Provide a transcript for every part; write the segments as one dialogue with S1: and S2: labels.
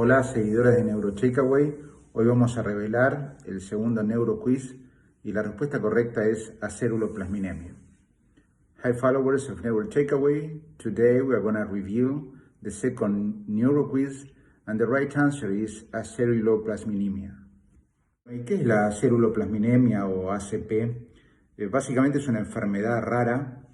S1: Hola seguidores de NeuroTakeaway, hoy vamos a revelar el segundo neuroquiz y la respuesta correcta es aceruloplasminemia. Hi followers of NeuroTakeaway, today we are going to review the second neuroquiz and the right answer is aceruloplasminemia. ¿Qué es la aceruloplasminemia o ACP? Básicamente es una enfermedad rara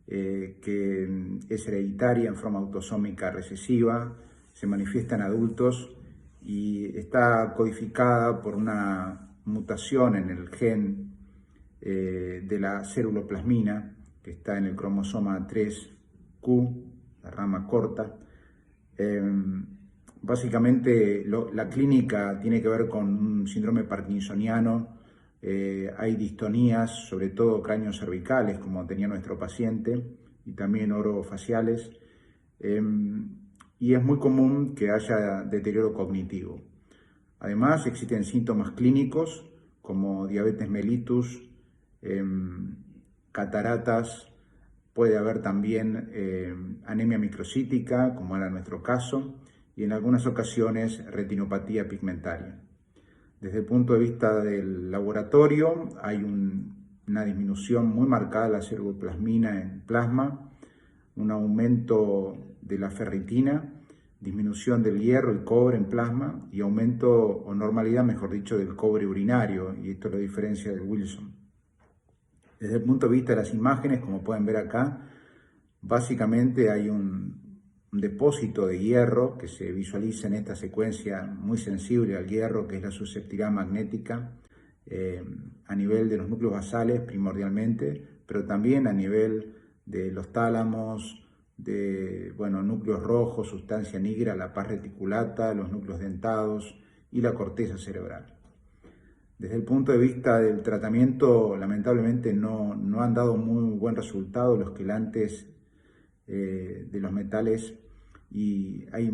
S1: que es hereditaria en forma autosómica recesiva, se manifiesta en adultos y está codificada por una mutación en el gen de la ceruloplasmina que está en el cromosoma 3Q, la rama corta. Básicamente la clínica tiene que ver con un síndrome parkinsoniano. Hay distonías, sobre todo cráneos cervicales, como tenía nuestro paciente, y también orofaciales. Y es muy común que haya deterioro cognitivo. Además, existen síntomas clínicos como diabetes mellitus, cataratas, puede haber también anemia microcítica, como era nuestro caso, y en algunas ocasiones retinopatía pigmentaria. Desde el punto de vista del laboratorio, hay una disminución muy marcada de la ceruloplasmina en plasma, un aumento de la ferritina, disminución del hierro y cobre en plasma y aumento o normalidad, mejor dicho, del cobre urinario, y esto es la diferencia del Wilson. Desde el punto de vista de las imágenes, como pueden ver acá, básicamente hay un depósito de hierro que se visualiza en esta secuencia muy sensible al hierro, que es la susceptibilidad magnética, a nivel de los núcleos basales primordialmente, pero también a nivel de los tálamos, de núcleos rojos, sustancia negra, la paz reticulata, los núcleos dentados y la corteza cerebral. Desde el punto de vista del tratamiento, lamentablemente no han dado muy buen resultado los quelantes de los metales, y hay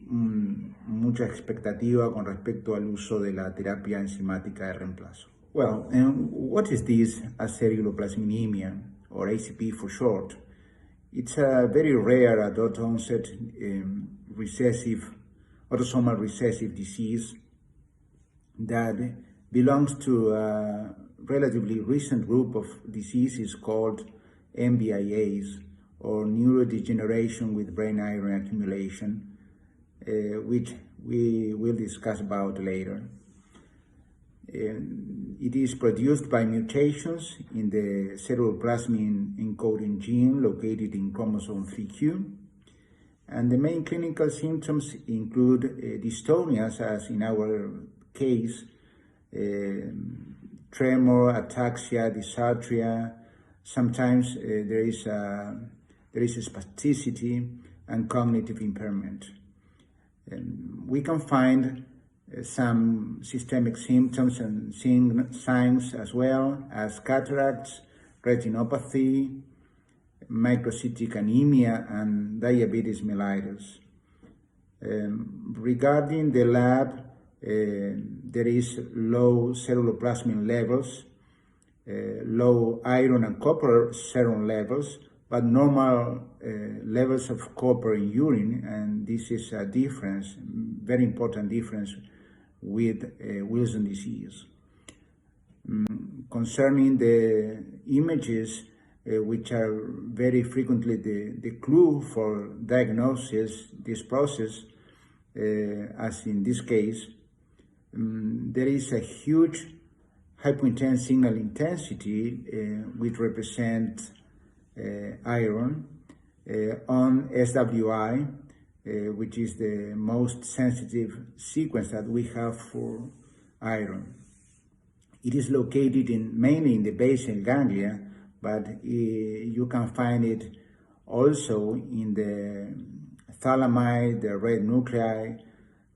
S1: mucha expectativa con respecto al uso de la terapia enzimática de reemplazo. Well, and what is this aceruloplasminemia, or ACP for short? It's a very rare adult onset autosomal recessive disease that belongs to a relatively recent group of diseases called NBIAs, or neurodegeneration with brain iron accumulation, which we will discuss about later. It is produced by mutations in the ceruloplasmin encoding gene located in chromosome 3Q. And the main clinical symptoms include dystonias, as in our case, tremor, ataxia, dysarthria. Sometimes there is spasticity and cognitive impairment. We can find some systemic symptoms and signs as well as cataracts, retinopathy, microcytic anemia, and diabetes mellitus. Regarding the lab, there is low ceruloplasmin levels, low iron and copper serum levels, but normal levels of copper in urine, and this is a difference, very important difference with Wilson disease. Concerning the images, which are very frequently the clue for diagnosis, this process, as in this case, there is a huge hypointense signal intensity, which represents iron, on SWI, which is the most sensitive sequence that we have for iron. It is located mainly in the basal ganglia, but you can find it also in the thalami, the red nuclei,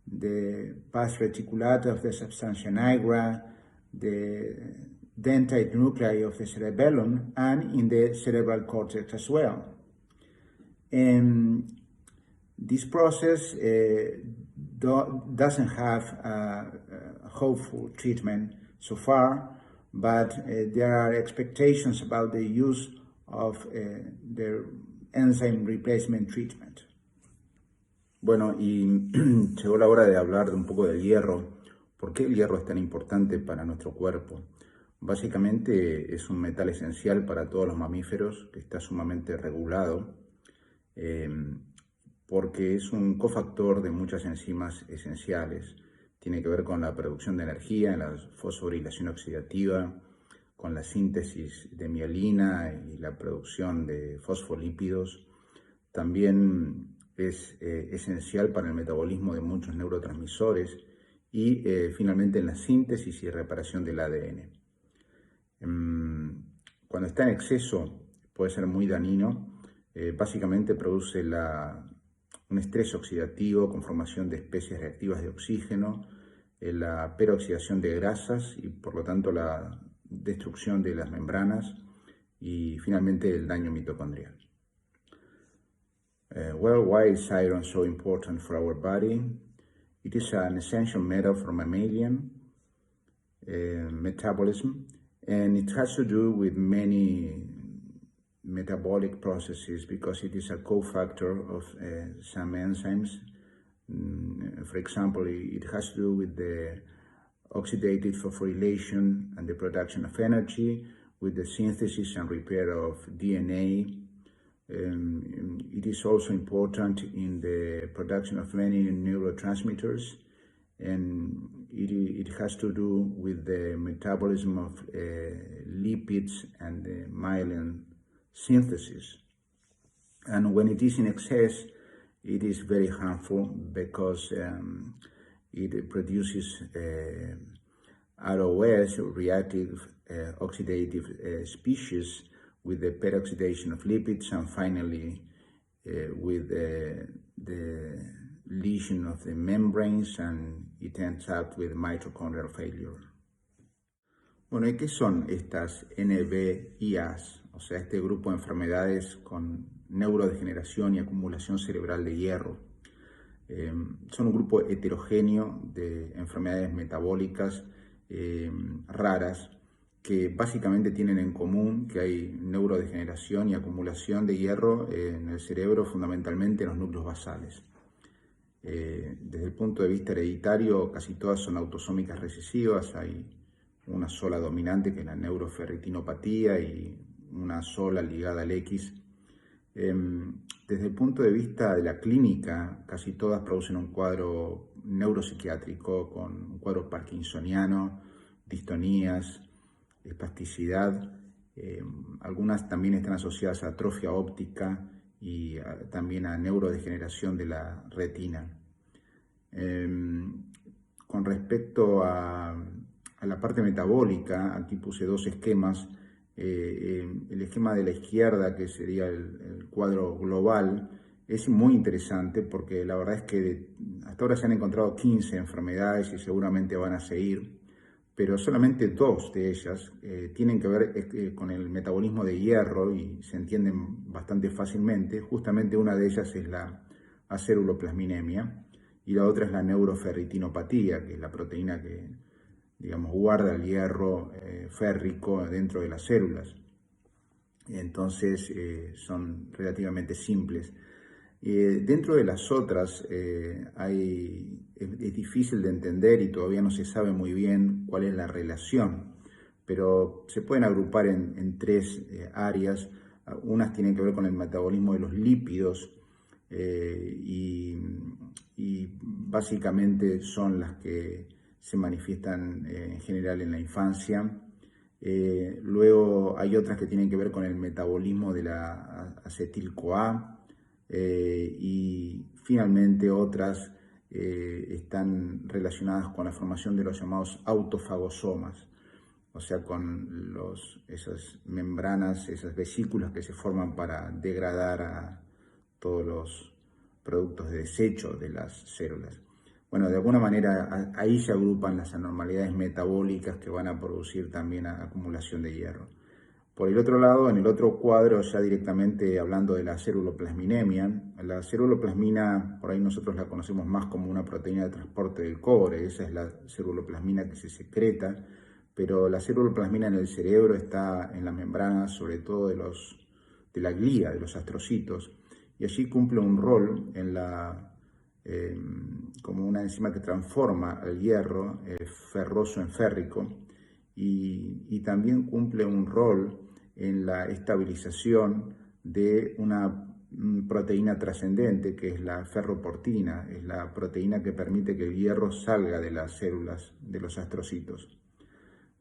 S1: the pars reticulata of the substantia nigra, the dentate nuclei of the cerebellum, and in the cerebral cortex as well. And this process doesn't have a hopeful treatment so far, but there are expectations about the use of the enzyme replacement treatment. Bueno, y llegó la hora de hablar de un poco del hierro. ¿Por qué el hierro es tan importante para nuestro cuerpo? Básicamente es un metal esencial para todos los mamíferos que está sumamente regulado eh, porque es un cofactor de muchas enzimas esenciales. Tiene que ver con la producción de energía, la fosforilación oxidativa, con la síntesis de mielina y la producción de fosfolípidos. También es esencial para el metabolismo de muchos neurotransmisores y finalmente en la síntesis y reparación del ADN. Cuando está en exceso puede ser muy dañino, básicamente produce un estrés oxidativo con formación de especies reactivas de oxígeno, la peroxidación de grasas y por lo tanto la destrucción de las membranas y finalmente el daño mitocondrial. Well, why is iron so important for our body? It is an essential metal for mammalian metabolism, and it has to do with many metabolic processes because it is a cofactor of some enzymes. For example, it has to do with the oxidative phosphorylation and the production of energy, with the synthesis and repair of DNA. It is also important in the production of many neurotransmitters, and it has to do with the metabolism of lipids and the myelin synthesis. And when it is in excess, it is very harmful because it produces ROS, reactive oxidative species, with the peroxidation of lipids, and finally with the lesion of the membranes, and it ends up with mitochondrial failure. Bueno, ¿y qué son estas NBIAs? O sea, este grupo de enfermedades con neurodegeneración y acumulación cerebral de hierro. Son un grupo heterogéneo de enfermedades metabólicas raras que básicamente tienen en común que hay neurodegeneración y acumulación de hierro en el cerebro, fundamentalmente en los núcleos basales. Desde el punto de vista hereditario, casi todas son autosómicas recesivas. Hay una sola dominante, que es la neuroferritinopatía, y una sola ligada al X. Desde el punto de vista de la clínica, casi todas producen un cuadro neuropsiquiátrico con un cuadro parkinsoniano, distonías, espasticidad. Algunas también están asociadas a atrofia óptica y también a neurodegeneración de la retina. Con respecto a la parte metabólica, aquí puse dos esquemas. El esquema de la izquierda, que sería el cuadro global, es muy interesante porque la verdad es que hasta ahora se han encontrado 15 enfermedades y seguramente van a seguir, pero solamente dos de ellas tienen que ver con el metabolismo de hierro y se entienden bastante fácilmente. Justamente una de ellas es la aceruloplasminemia y la otra es la neuroferritinopatía, que es la proteína que, digamos, guarda el hierro férrico dentro de las células. Entonces son relativamente simples. Dentro de las otras es difícil de entender y todavía no se sabe muy bien cuál es la relación, pero se pueden agrupar en tres áreas. Unas tienen que ver con el metabolismo de los lípidos y básicamente son las que se manifiestan en general en la infancia. Luego hay otras que tienen que ver con el metabolismo de la acetil-CoA, y finalmente otras están relacionadas con la formación de los llamados autofagosomas, o sea, con esas membranas, esas vesículas que se forman para degradar a todos los productos de desecho de las células. Bueno, de alguna manera ahí se agrupan las anormalidades metabólicas que van a producir también acumulación de hierro. Por el otro lado, en el otro cuadro, ya directamente hablando de la ceruloplasminemia, la ceruloplasmina, por ahí nosotros la conocemos más como una proteína de transporte del cobre. Esa es la ceruloplasmina que se secreta, pero la ceruloplasmina en el cerebro está en las membranas, sobre todo de la glía, de los astrocitos, y allí cumple un rol en la como una enzima que transforma el hierro ferroso en férrico y también cumple un rol en la estabilización de una proteína trascendente que es la ferroportina, es la proteína que permite que el hierro salga de las células de los astrocitos.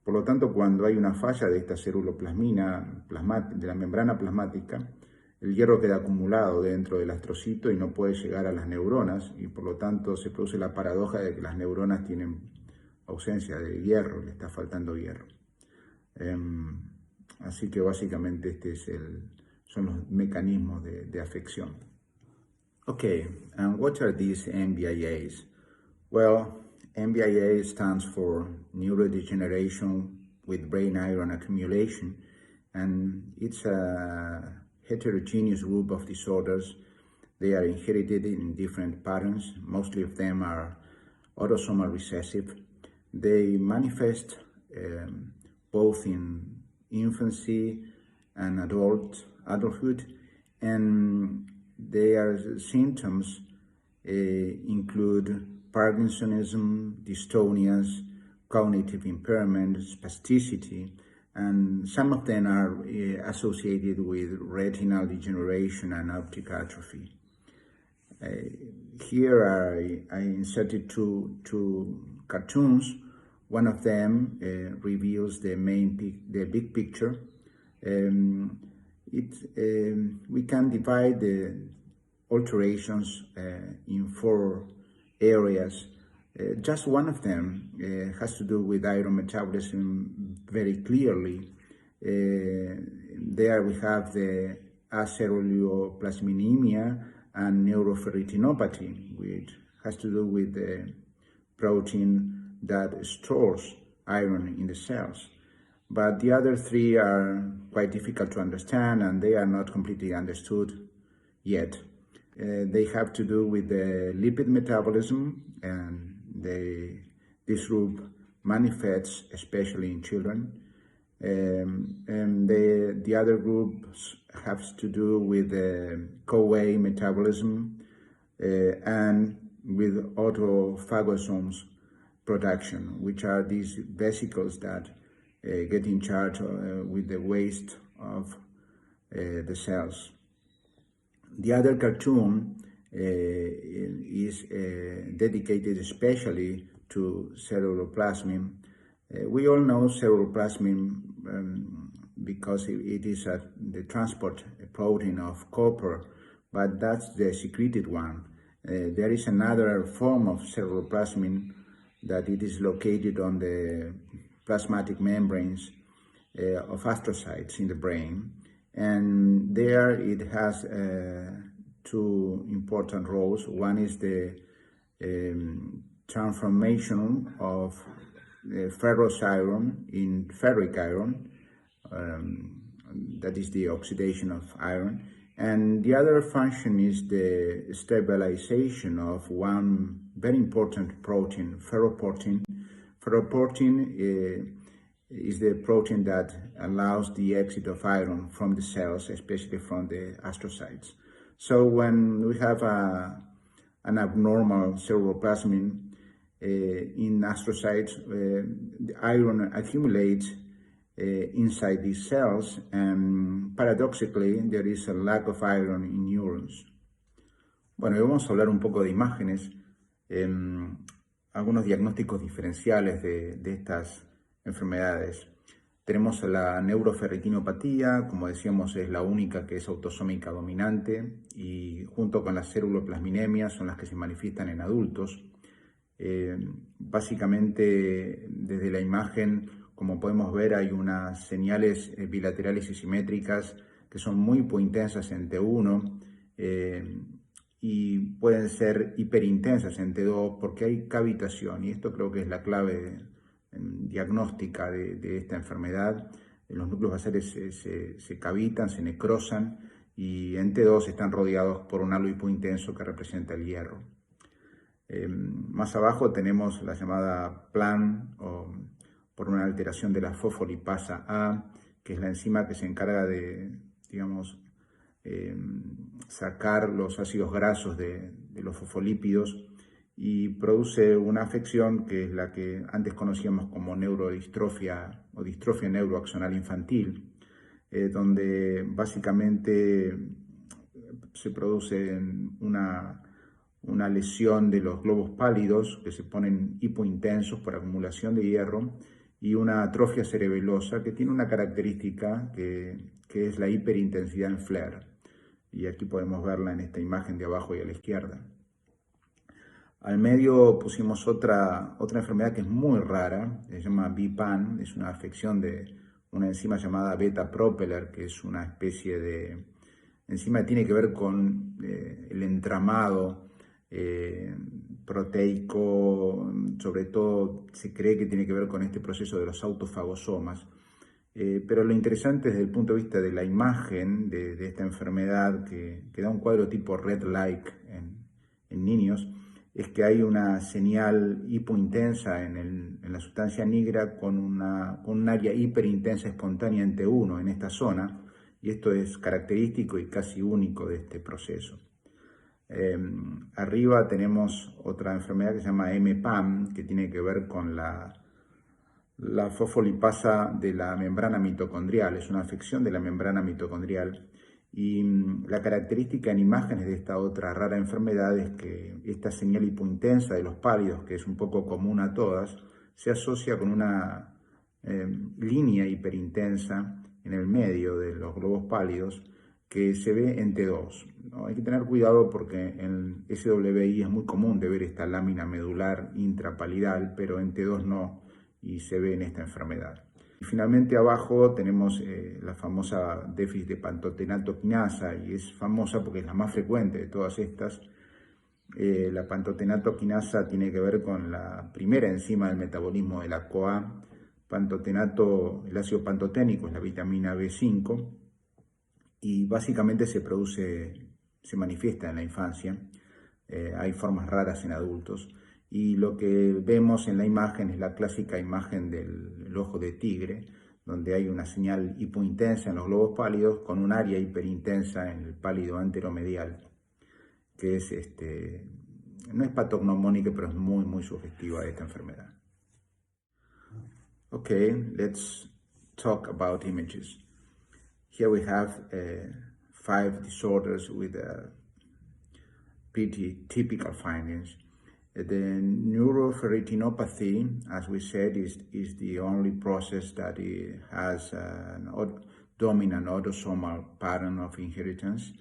S1: Por lo tanto, cuando hay una falla de esta ceruloplasmina, de la membrana plasmática, el hierro queda acumulado dentro del astrocito y no puede llegar a las neuronas y por lo tanto se produce la paradoja de que las neuronas tienen ausencia de hierro, le está faltando hierro. Así que básicamente son los mecanismos de afección. Okay, and what are these NBIAs? Well, NBIA stands for neurodegeneration with brain iron accumulation, and it's a heterogeneous group of disorders. They are inherited in different patterns. Mostly of them are autosomal recessive. They manifest both in infancy and adulthood, and their symptoms include Parkinsonism, dystonias, cognitive impairment, spasticity, and some of them are associated with retinal degeneration and optic atrophy. Here I inserted two cartoons. One of them reveals the big picture. We can divide the alterations in 4 areas. Just one of them has to do with iron metabolism very clearly. There we have the aceruloplasminemia and neuroferritinopathy, which has to do with the protein that stores iron in the cells. But the other 3 are quite difficult to understand and they are not completely understood yet. They have to do with the lipid metabolism, and this group manifests especially in children. And the other groups have to do with the CoA metabolism and with autophagosomes production, which are these vesicles that get in charge with the waste of the cells. The other cartoon is dedicated especially to ceruloplasmin. We all know ceruloplasmin because it is the transport protein of copper, but that's the secreted one. There is another form of ceruloplasmin that it is located on the plasmatic membranes of astrocytes in the brain. And there it has 2 important roles. One is the transformation of ferrous iron in ferric iron, that is the oxidation of iron. And the other function is the stabilization of one very important protein, ferroportin. Ferroportin is the protein that allows the exit of iron from the cells, especially from the astrocytes. So when we have an abnormal ceruloplasmin in astrocytes, the iron accumulates inside these cells, and paradoxically there is a lack of iron in neurons. Bueno, hoy vamos a hablar un poco de imágenes, algunos diagnósticos diferenciales de estas enfermedades. Tenemos la neuroferritinopatía, como decíamos, es la única que es autosómica dominante y junto con la ceruloplasminemia son las que se manifiestan en adultos. Básicamente, desde la imagen, como podemos ver, hay unas señales bilaterales y simétricas que son muy intensas en T1 y pueden ser hiperintensas en T2 porque hay cavitación, y esto creo que es la clave diagnóstica de esta enfermedad. Los núcleos basales se cavitan, se necrosan, y en T2 están rodeados por un halo hipointenso que representa el hierro. Más abajo tenemos la llamada PLAN, o por una alteración de la fosfolipasa A, que es la enzima que se encarga de, digamos, sacar los ácidos grasos de los fosfolípidos y produce una afección que es la que antes conocíamos como neurodistrofia o distrofia neuroaxonal infantil, donde básicamente se produce una lesión de los globos pálidos que se ponen hipointensos por acumulación de hierro y una atrofia cerebelosa que tiene una característica que es la hiperintensidad en flare. Y aquí podemos verla en esta imagen de abajo y a la izquierda. Al medio pusimos otra enfermedad que es muy rara, se llama BPAN, es una afección de una enzima llamada beta propeller, que es una especie de enzima que tiene que ver con el entramado proteico, sobre todo se cree que tiene que ver con este proceso de los autofagosomas. Pero lo interesante desde el punto de vista de la imagen de esta enfermedad, que da un cuadro tipo red-like en niños, es que hay una señal hipointensa en la sustancia negra con un área hiperintensa espontánea en T1 en esta zona, y esto es característico y casi único de este proceso. Arriba tenemos otra enfermedad que se llama MPAM, que tiene que ver con la fosfolipasa de la membrana mitocondrial, es una afección de la membrana mitocondrial. Y la característica en imágenes de esta otra rara enfermedad es que esta señal hipointensa de los pálidos, que es un poco común a todas, se asocia con una línea hiperintensa en el medio de los globos pálidos que se ve en T2. ¿No? Hay que tener cuidado porque en SWI es muy común de ver esta lámina medular intrapalidal, pero en T2 no, y se ve en esta enfermedad. Y finalmente abajo tenemos la famosa déficit de pantotenato quinasa, y es famosa porque es la más frecuente de todas estas. La pantotenato quinasa tiene que ver con la primera enzima del metabolismo de la CoA. Pantotenato, el ácido pantoténico es la vitamina B5 y básicamente se manifiesta en la infancia. Hay formas raras en adultos. Y lo que vemos en la imagen es la clásica imagen del ojo de tigre, donde hay una señal hipointensa en los globos pálidos con un área hiperintensa en el pálido anteromedial, que es no es patognomónica, pero es muy, muy sugestiva de esta enfermedad. Okay, let's talk about images. Here we have 5 disorders with pretty typical findings. The neuroferritinopathy, as we said, is the only process that has an dominant autosomal pattern of inheritance.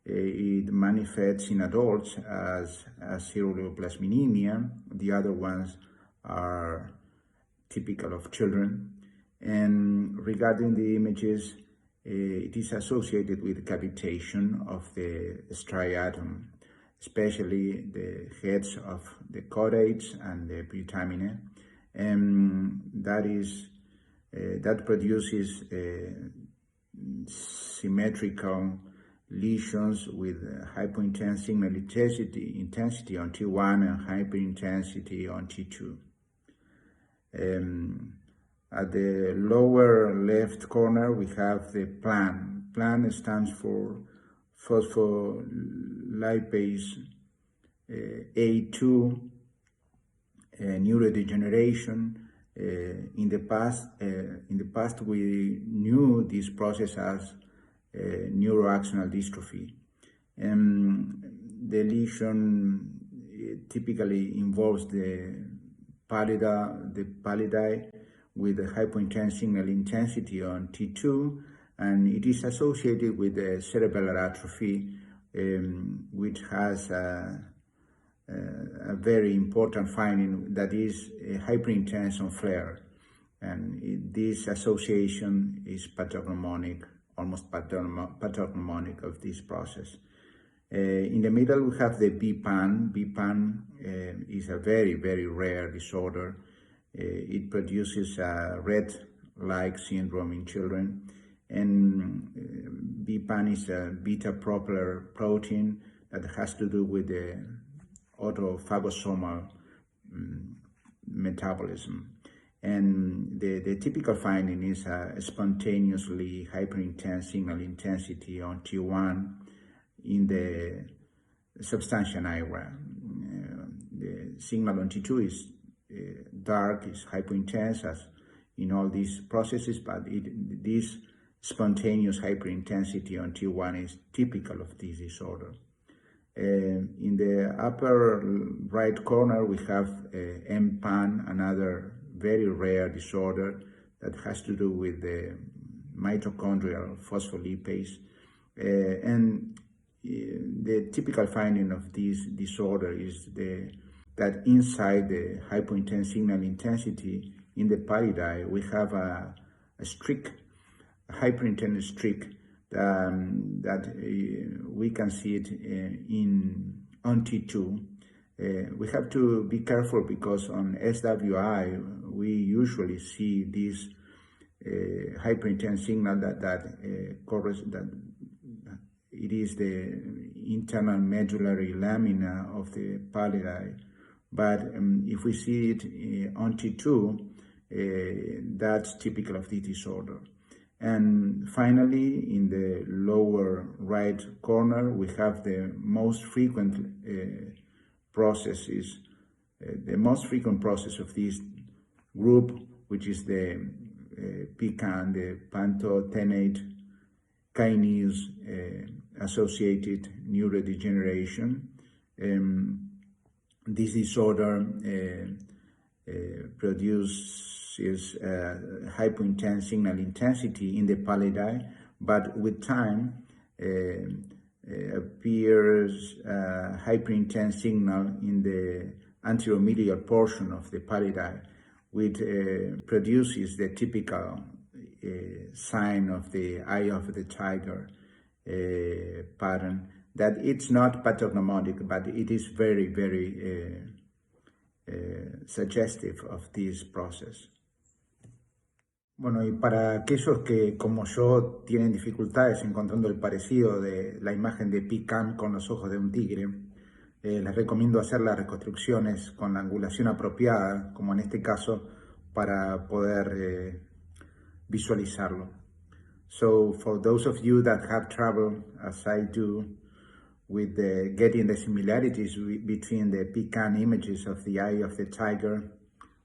S1: It manifests in adults as ceruloplasminemia. The other ones are typical of children. And regarding the images, it is associated with cavitation of the striatum, especially the heads of the chordates and the putamen, and that produces symmetrical lesions with hypointense signal intensity on T1 and hyperintensity on T2. At the lower left corner, we have the PLAN. PLAN stands for phospholipase A2 neurodegeneration. In the past, we knew this process as neuroaxonal dystrophy. The lesion typically involves the pallidae with a hypointense signal intensity on T2, and it is associated with the cerebellar atrophy, which has a very important finding, that is hyperintense on flare. And this association is pathognomonic, almost pathognomonic of this process. In the middle, we have the BPAN. BPAN is a very, very rare disorder. It produces a Rett-like syndrome in children. And BPAN is a beta-propeller protein that has to do with the autophagosomal metabolism. And the typical finding is a spontaneously hyperintense signal intensity on T1 in the substantia nigra. The signal on T2 is dark, is hyperintense as in all these processes, but this spontaneous hyperintensity on T1 is typical of this disorder. In the upper right corner, we have MPAN, another very rare disorder that has to do with the mitochondrial phospholipase. And the typical finding of this disorder is that inside the hypointense signal intensity in the pallidi, we have a streak, a hyperintense streak that we can see it on T2. We have to be careful because on SWI we usually see this hyperintense signal that it is the internal medullary lamina of the pallidi. But if we see it on T2, that's typical of this disorder. And finally, in the lower right corner, we have the most frequent processes, the most frequent process of this group, which is the PCAN, the pantothenate kinase associated neurodegeneration. This disorder produces hypointense signal intensity in the pallidi, but with time appears hyperintense signal in the anteromedial portion of the pallidi, which produces the typical sign of the eye of the tiger pattern, that it's not pathognomonic, but it is very, very suggestive of this process. Bueno, y para aquellos que, como yo, tienen dificultades encontrando el parecido de la imagen de PCAN con los ojos de un tigre, les recomiendo hacer las reconstrucciones con la angulación apropiada, como en este caso, para poder visualizarlo. So, for those of you that have trouble, as I do, with getting the similarities between the PCAN images of the eye of the tiger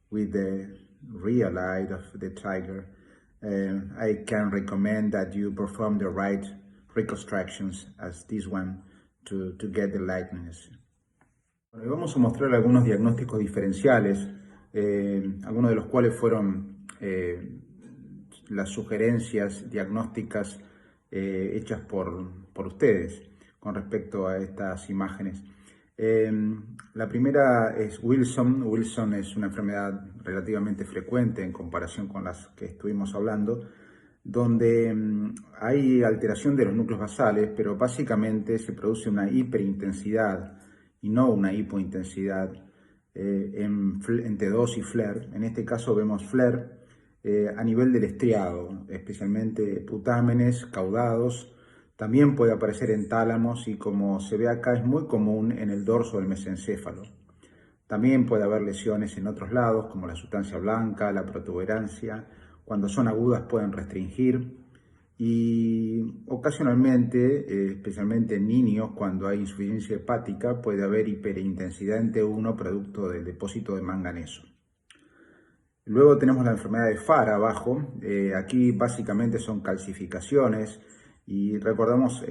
S1: with the real eye of the tiger, I can recommend that you perform the right reconstructions as this one to get the likeness. Bueno, vamos a mostrar algunos diagnósticos diferenciales, algunos de los cuales fueron las sugerencias diagnósticas hechas por ustedes con respecto a estas imágenes. La primera es Wilson. Wilson es una enfermedad relativamente frecuente en comparación con las que estuvimos hablando, donde hay alteración de los núcleos basales, pero básicamente se produce una hiperintensidad y no una hipointensidad en T2 y FLAIR. En este caso vemos FLAIR a nivel del estriado, especialmente putámenes, caudados. También puede aparecer en tálamos y, como se ve acá, es muy común en el dorso del mesencéfalo. También puede haber lesiones en otros lados, como la sustancia blanca, la protuberancia. Cuando son agudas pueden restringir y ocasionalmente, especialmente en niños, cuando hay insuficiencia hepática, puede haber hiperintensidad en T1 producto del depósito de manganeso. Luego tenemos la enfermedad de Farr abajo. Aquí básicamente son calcificaciones. Y recordamos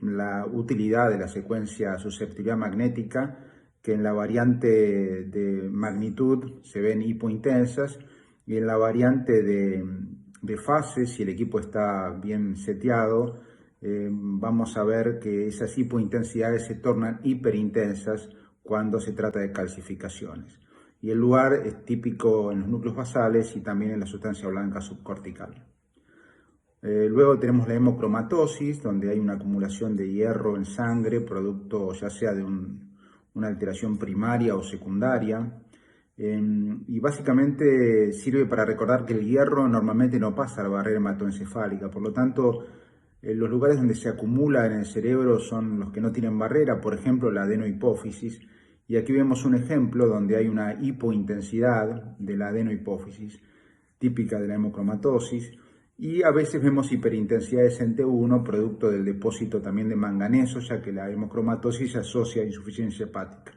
S1: la utilidad de la secuencia susceptibilidad magnética, que en la variante de magnitud se ven hipointensas y en la variante de fase, si el equipo está bien seteado, vamos a ver que esas hipointensidades se tornan hiperintensas cuando se trata de calcificaciones. Y el lugar es típico en los núcleos basales y también en la sustancia blanca subcortical. Luego tenemos la hemocromatosis, donde hay una acumulación de hierro en sangre, producto ya sea de una alteración primaria o secundaria. Y básicamente sirve para recordar que el hierro normalmente no pasa a la barrera hematoencefálica, por lo tanto, los lugares donde se acumula en el cerebro son los que no tienen barrera, por ejemplo la adenohipófisis, Y aquí vemos un ejemplo donde hay una hipointensidad de la adenohipófisis, típica de la hemocromatosis, y a veces vemos hiperintensidades en T1, producto del depósito también de manganeso, ya que la hemocromatosis se asocia a insuficiencia hepática.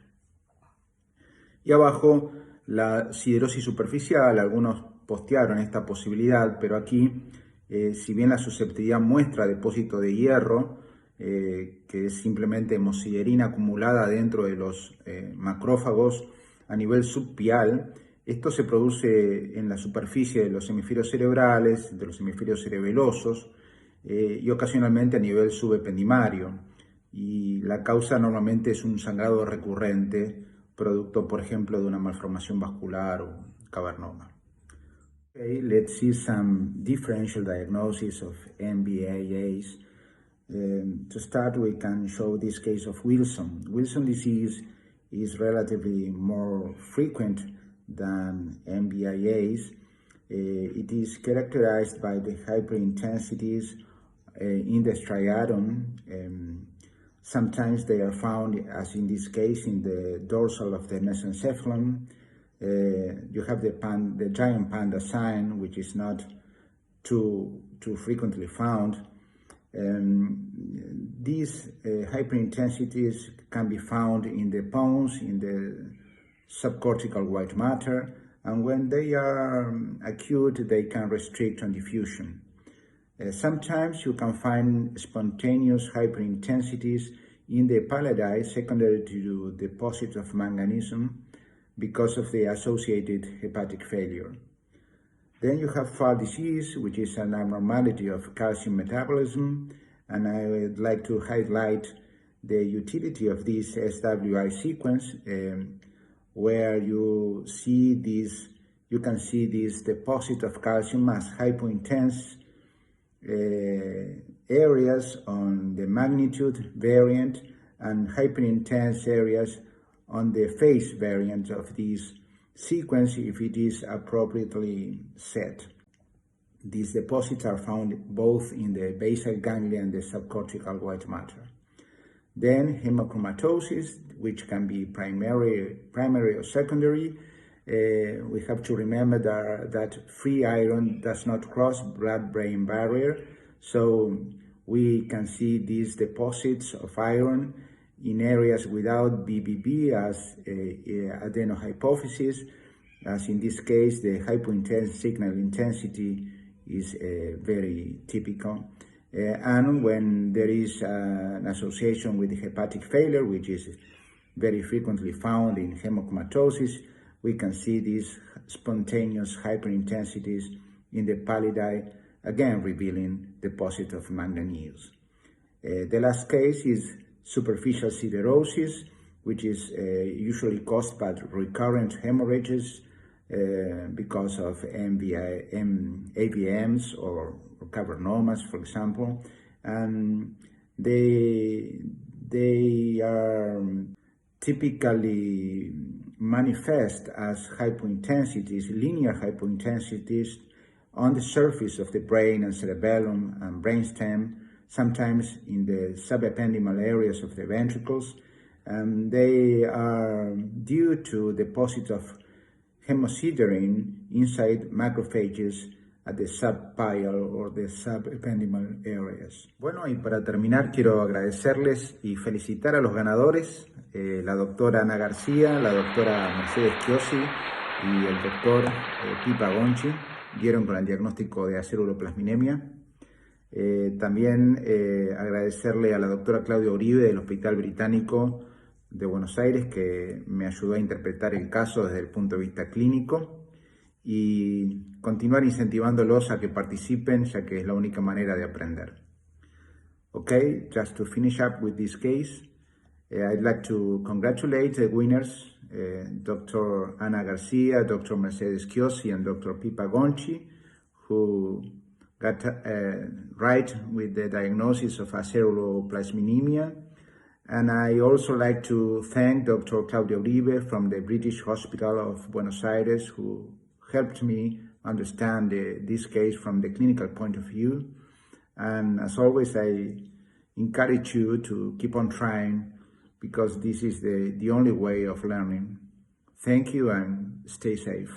S1: Y abajo, la siderosis superficial, algunos postearon esta posibilidad, pero aquí, si bien la susceptibilidad muestra depósito de hierro, que es simplemente hemosiderina acumulada dentro de los macrófagos a nivel subpial, esto se produce en la superficie de los hemisferios cerebrales, de los hemisferios cerebelosos y ocasionalmente a nivel subependimario. Y la causa normalmente es un sangrado recurrente, producto, por ejemplo, de una malformación vascular o cavernoma. Okay, let's see some differential diagnosis of MBAAs. To start, we can show this case of Wilson. Wilson disease is relatively more frequent than MBIAs. It is characterized by the hyperintensities in the striatum. Sometimes they are found, as in this case, in the dorsal of the mesencephalon. You have the giant panda sign, which is not too frequently found. These hyperintensities can be found in the pons, in the subcortical white matter, and when they are acute, they can restrict on diffusion. Sometimes you can find spontaneous hyperintensities in the pallidi secondary to deposit of manganism because of the associated hepatic failure. Then you have FAR disease, which is an abnormality of calcium metabolism, and I would like to highlight the utility of this SWI sequence, where you can see this deposit of calcium as hypointense areas on the magnitude variant and hyperintense areas on the phase variant of this sequence if it is appropriately set. These deposits are found both in the basal ganglia and the subcortical white matter. Then hemochromatosis, which can be primary or secondary. We have to remember that free iron does not cross blood-brain barrier, so we can see these deposits of iron in areas without BBB as adenohypophysis, as in this case the hypointense signal intensity is very typical. And when there is an association with hepatic failure, which is very frequently found in hemochromatosis, we can see these spontaneous hyperintensities in the pallidi, again revealing deposit of manganese. The last case is superficial siderosis, which is usually caused by recurrent hemorrhages because of AVMs or cavernomas, for example, and they are typically manifest as hypointensities, linear hypointensities on the surface of the brain and cerebellum and brainstem, sometimes in the subependymal areas of the ventricles, and they are due to deposits of hemosiderin inside macrophages at the subpial or the subependymal areas. Bueno, y para terminar quiero agradecerles y felicitar a los ganadores, la doctora Ana García, la doctora Mercedes Chiosi y el doctor Pipa Gonchi, dieron con el diagnóstico de aceruloplasminemia. También agradecerle a la doctora Claudia Uribe del Hospital Británico de Buenos Aires, que me ayudó a interpretar el caso desde el punto de vista clínico, y continuar incentivándolos a que participen, ya que es la única manera de aprender. Okay, just to finish up with this case, I'd like to congratulate the winners, Dr. Ana Garcia, Dr. Mercedes Chiosi, and Dr. Pipa Gonchi, who got right with the diagnosis of aceruloplasminemia. And I also like to thank Dr. Claudia Uribe from the British Hospital of Buenos Aires, who helped me understand this case from the clinical point of view. And as always, I encourage you to keep on trying because this is the only way of learning. Thank you and stay safe.